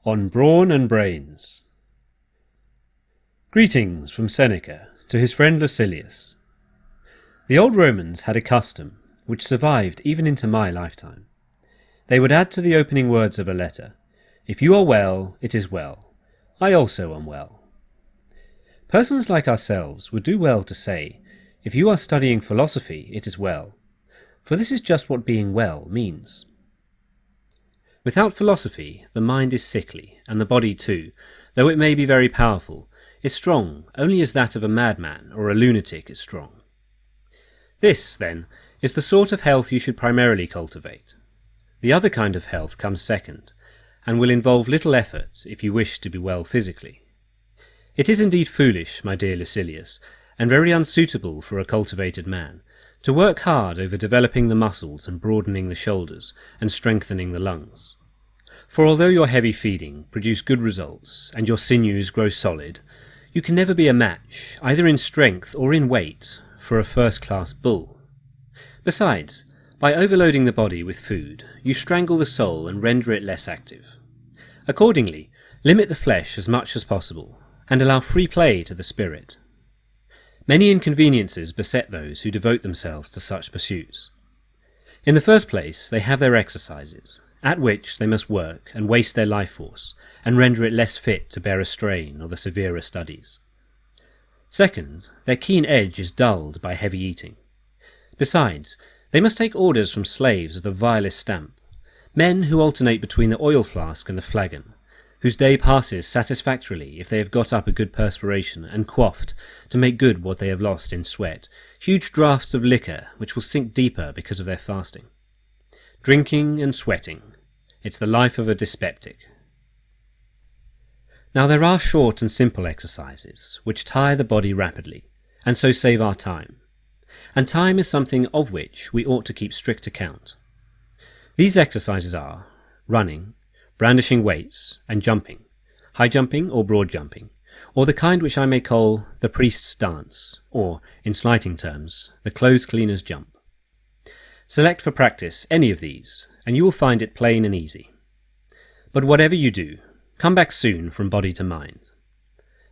On Brawn and Brains. Greetings from Seneca to his friend Lucilius. The old Romans had a custom which survived even into my lifetime. They would add to the opening words of a letter, "If you are well, it is well. I also am well." Persons like ourselves would do well to say, "If you are studying philosophy, it is well," for this is just what being well means. Without philosophy, the mind is sickly, and the body too, though it may be very powerful, is strong only as that of a madman or a lunatic is strong. This, then, is the sort of health you should primarily cultivate. The other kind of health comes second, and will involve little effort if you wish to be well physically. It is indeed foolish, my dear Lucilius, and very unsuitable for a cultivated man, to work hard over developing the muscles and broadening the shoulders and strengthening the lungs. For although your heavy feeding produce good results and your sinews grow solid, you can never be a match, either in strength or in weight, for a first-class bull. Besides, by overloading the body with food, you strangle the soul and render it less active. Accordingly, limit the flesh as much as possible, and allow free play to the spirit. Many inconveniences beset those who devote themselves to such pursuits. In the first place, they have their exercises, at which they must work and waste their life force, and render it less fit to bear a strain or the severer studies. Second, their keen edge is dulled by heavy eating. Besides, they must take orders from slaves of the vilest stamp, men who alternate between the oil flask and the flagon, whose day passes satisfactorily if they have got up a good perspiration and quaffed, to make good what they have lost in sweat, huge draughts of liquor which will sink deeper because of their fasting. Drinking and sweating, it's the life of a dyspeptic. Now there are short and simple exercises which tire the body rapidly, and so save our time. And time is something of which we ought to keep strict account. These exercises are running, brandishing weights, and jumping, high jumping or broad jumping, or the kind which I may call the priest's dance, or, in slighting terms, the clothes cleaner's jump. Select for practice any of these, and you will find it plain and easy. But whatever you do, come back soon from body to mind.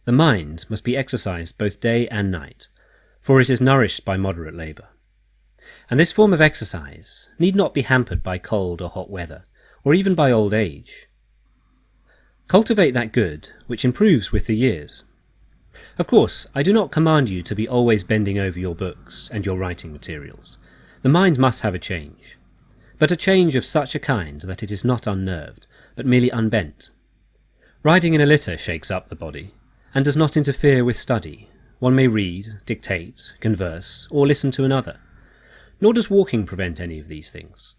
The mind must be exercised both day and night, for it is nourished by moderate labour. And this form of exercise need not be hampered by cold or hot weather, or even by old age. Cultivate that good which improves with the years. Of course, I do not command you to be always bending over your books and your writing materials. The mind must have a change, but a change of such a kind that it is not unnerved, but merely unbent. Riding in a litter shakes up the body, and does not interfere with study. One may read, dictate, converse, or listen to another. Nor does walking prevent any of these things.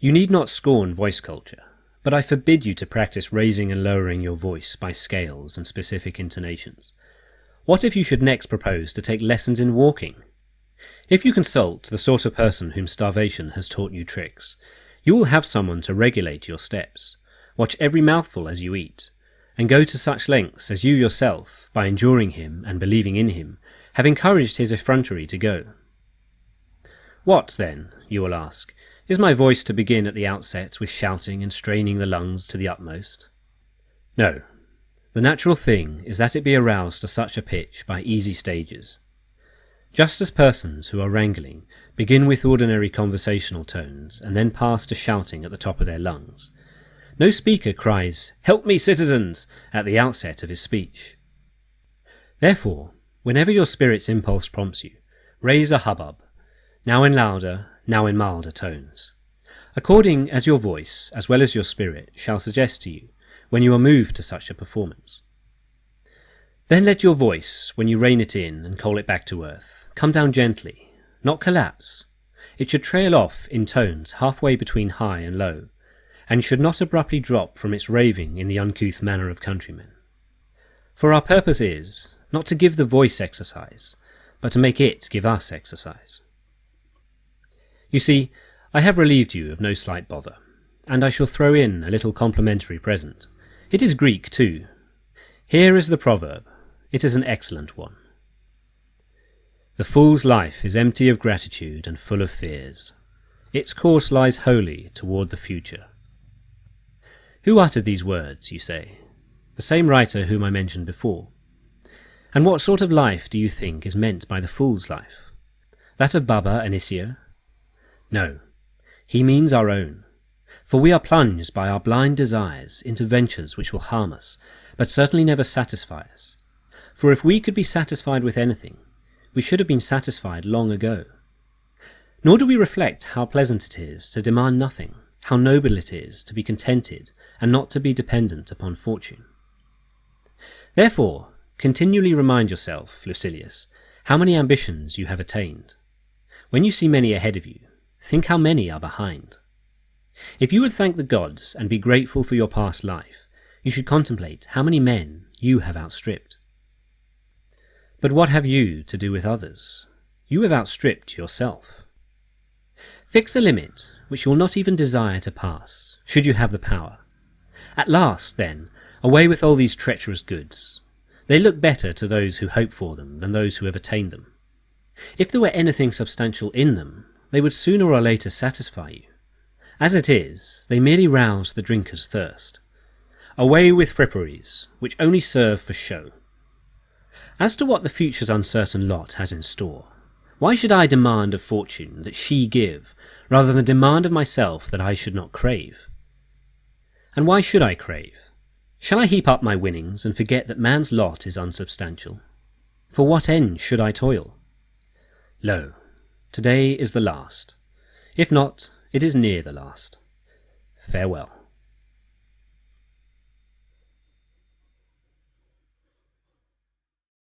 You need not scorn voice culture, but I forbid you to practice raising and lowering your voice by scales and specific intonations. What if you should next propose to take lessons in walking? If you consult the sort of person whom starvation has taught you tricks, you will have someone to regulate your steps, watch every mouthful as you eat, and go to such lengths as you yourself, by enduring him and believing in him, have encouraged his effrontery to go. What, then, you will ask, is my voice to begin at the outset with shouting and straining the lungs to the utmost? No. The natural thing is that it be aroused to such a pitch by easy stages. Just as persons who are wrangling begin with ordinary conversational tones and then pass to shouting at the top of their lungs, no speaker cries, "Help me, citizens!" at the outset of his speech. Therefore, whenever your spirit's impulse prompts you, raise a hubbub, now in louder, now in milder tones, according as your voice, as well as your spirit, shall suggest to you, when you are moved to such a performance. Then let your voice, when you rein it in and call it back to earth, come down gently, not collapse. It should trail off in tones halfway between high and low, and should not abruptly drop from its raving in the uncouth manner of countrymen. For our purpose is, not to give the voice exercise, but to make it give us exercise. You see, I have relieved you of no slight bother, and I shall throw in a little complimentary present. It is Greek too. Here is the proverb. It is an excellent one. The fool's life is empty of gratitude and full of fears. Its course lies wholly toward the future. Who uttered these words, you say? The same writer whom I mentioned before. And what sort of life do you think is meant by the fool's life? That of Baba and Isio? No, he means our own. For we are plunged by our blind desires into ventures which will harm us, but certainly never satisfy us. For if we could be satisfied with anything, we should have been satisfied long ago. Nor do we reflect how pleasant it is to demand nothing, how noble it is to be contented and not to be dependent upon fortune. Therefore, continually remind yourself, Lucilius, how many ambitions you have attained. When you see many ahead of you, think how many are behind. If you would thank the gods and be grateful for your past life, you should contemplate how many men you have outstripped. But what have you to do with others? You have outstripped yourself. Fix a limit which you will not even desire to pass, should you have the power. At last, then, away with all these treacherous goods. They look better to those who hope for them than those who have attained them. If there were anything substantial in them, they would sooner or later satisfy you. As it is, they merely rouse the drinker's thirst. Away with fripperies, which only serve for show. As to what the future's uncertain lot has in store, why should I demand of fortune that she give, rather than demand of myself that I should not crave? And why should I crave? Shall I heap up my winnings and forget that man's lot is unsubstantial? For what end should I toil? Lo, today is the last. If not, it is near the last. Farewell.